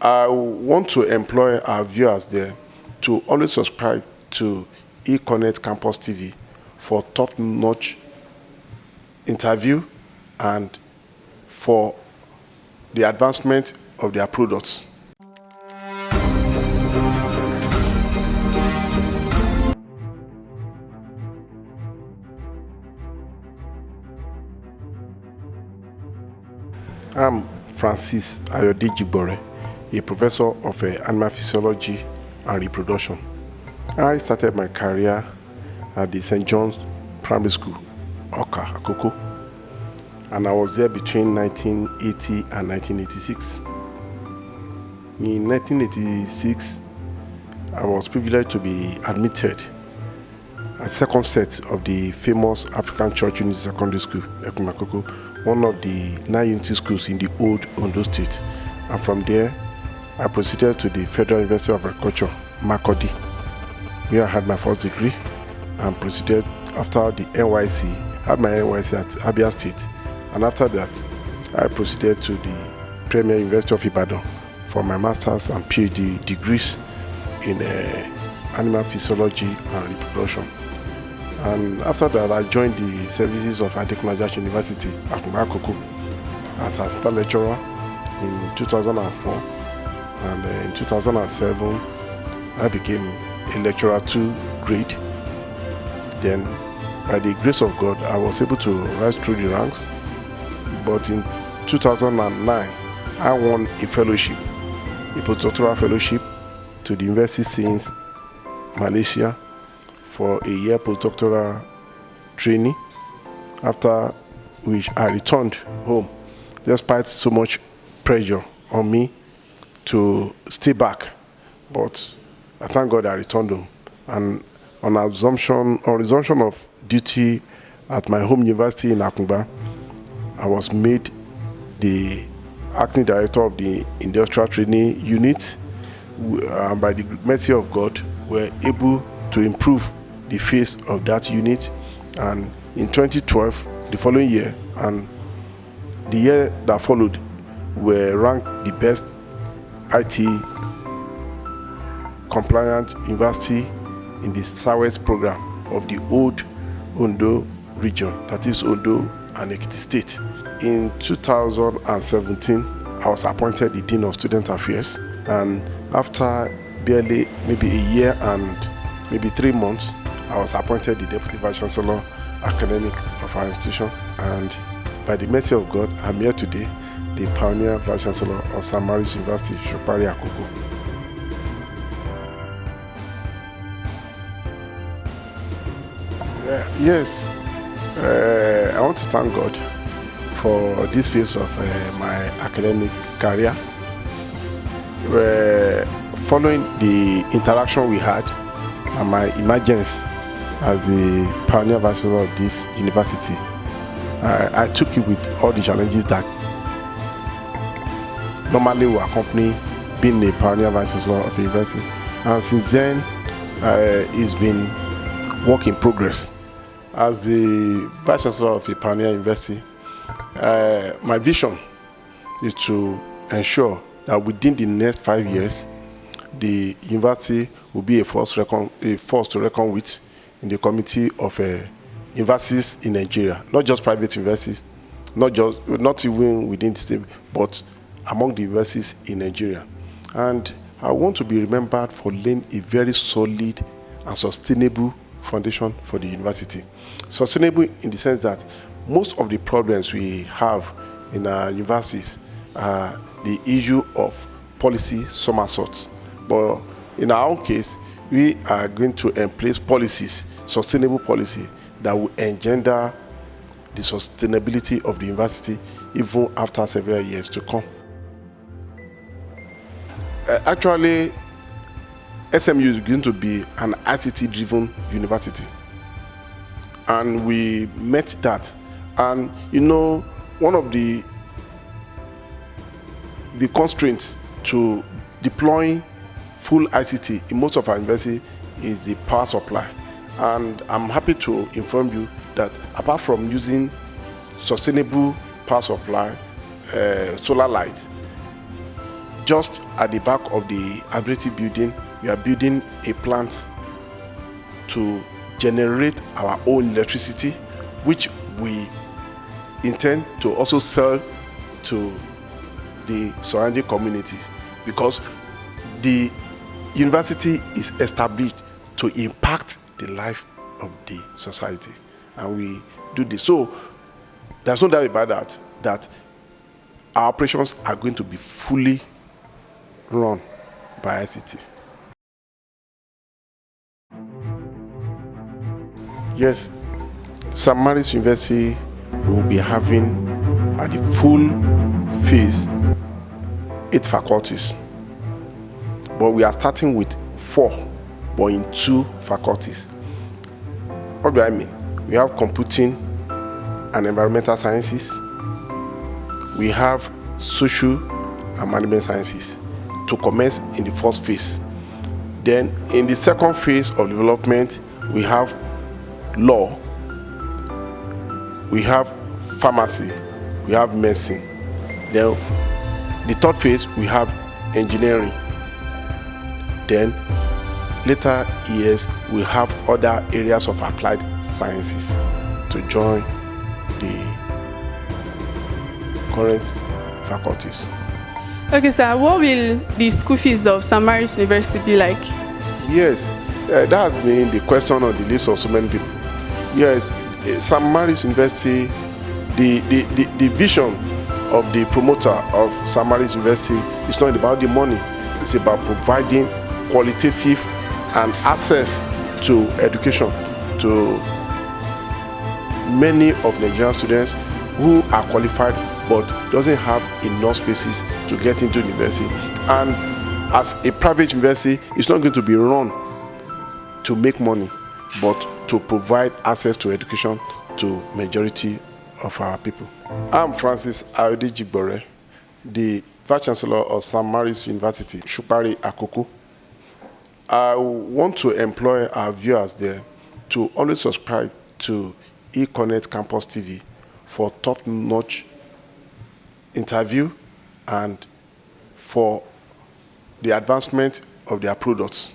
I want to employ our viewers there to always subscribe to eConnect Campus TV for top-notch interview and for the advancement of their products. I'm Francis Ayodejibore, a professor of animal physiology and reproduction. I started my career at the St. John's Primary School, Oka, Akoko, and I was there between 1980 and 1986. In 1986, I was privileged to be admitted at second set of the famous African Church Unity Secondary School, Ekumakoko, one of the 9 unity schools in the old Ondo State. And from there, I proceeded to the Federal University of Agriculture, Makurdi, where I had my first degree, and proceeded after the NYC, had my NYC at Abia State. And after that, I proceeded to the Premier University of Ibadan for my master's and PhD degrees in animal physiology and reproduction. And after that, I joined the services of Adekunle University, Akoko, as assistant lecturer in 2004. And in 2007, I became a lecturer 2 grade. Then, by the grace of God, I was able to rise through the ranks. But in 2009, I won a fellowship, a postdoctoral fellowship to the University Science, Malaysia, for a year postdoctoral training, after which I returned home, despite so much pressure on me to stay back. But I thank God I returned home. And on resumption of duty at my home university in Akungba, I was made the acting director of the industrial training unit. By the mercy of God, we're able to improve the face of that unit. And in 2012, the following year, and the year that followed, we ranked the best IT compliant university in the Southwest program of the old Ondo region, that is Ondo and Ekiti State. In 2017, I was appointed the Dean of Student Affairs, and after barely maybe a year and maybe 3 months, I was appointed the Deputy Vice Chancellor Academic of our institution. And by the mercy of God, I'm here today, the Pioneer Vice Chancellor of St. Mary's University, Shopari Akoko. Yes, I want to thank God for this phase of my academic career. Following the interaction we had and my emergence as the Pioneer Vice Chancellor of this university, I took it with all the challenges that normally will accompany being a Pioneer Vice Chancellor of a university. And since then, it's been work in progress. As the Vice Chancellor of a Pioneer University, my vision is to ensure that within the next 5 years, the university will be a force to reckon with in the committee of universities in Nigeria, not just private universities, not even within the state, but among the universities in Nigeria. And I want to be remembered for laying a very solid and sustainable foundation for the university. Sustainable in the sense that most of the problems we have in our universities are the issue of policy somersault. But in our own case, we are going to place policies, sustainable policy, that will engender the sustainability of the university even after several years to come. Actually, SMU is going to be an ICT-driven university. And we met that. And you know, one of the constraints to deploying full ICT in most of our university is the power supply. And I'm happy to inform you that apart from using sustainable power supply, solar light, just at the back of the administrative building, we are building a plant to generate our own electricity, which we intend to also sell to the surrounding communities, because the university is established to impact the life of the society, and we do this. So there's no doubt about that our operations are going to be fully run by ICT. Yes, St. Mary's University will be having at the full phase 8 faculties, but we are starting with 4, but in 2 faculties. What do I mean? We have computing and environmental sciences, we have social and management sciences to commence in the first phase. Then in the second phase of development, we have law, we have pharmacy, we have medicine. Then the third phase, we have engineering. Then later years, we have other areas of applied sciences to join the current faculties. Okay, sir, what will the school fees of St. Mary's University be like? Yes, that has been the question on the lips of so many people. Yes, St. Mary's University, the vision of the promoter of St. Mary's University is not about the money. It's about providing qualitative and access to education to many of Nigerian students who are qualified but doesn't have enough spaces to get into university. And as a private university, it's not going to be run to make money, but to provide access to education to majority of our people. I'm Francis Ayodeji-Bore, the Vice Chancellor of St. Mary's University, Shupari Akoko. I want to employ our viewers there to always subscribe to eConnect Campus TV for top-notch interview and for the advancement of their products.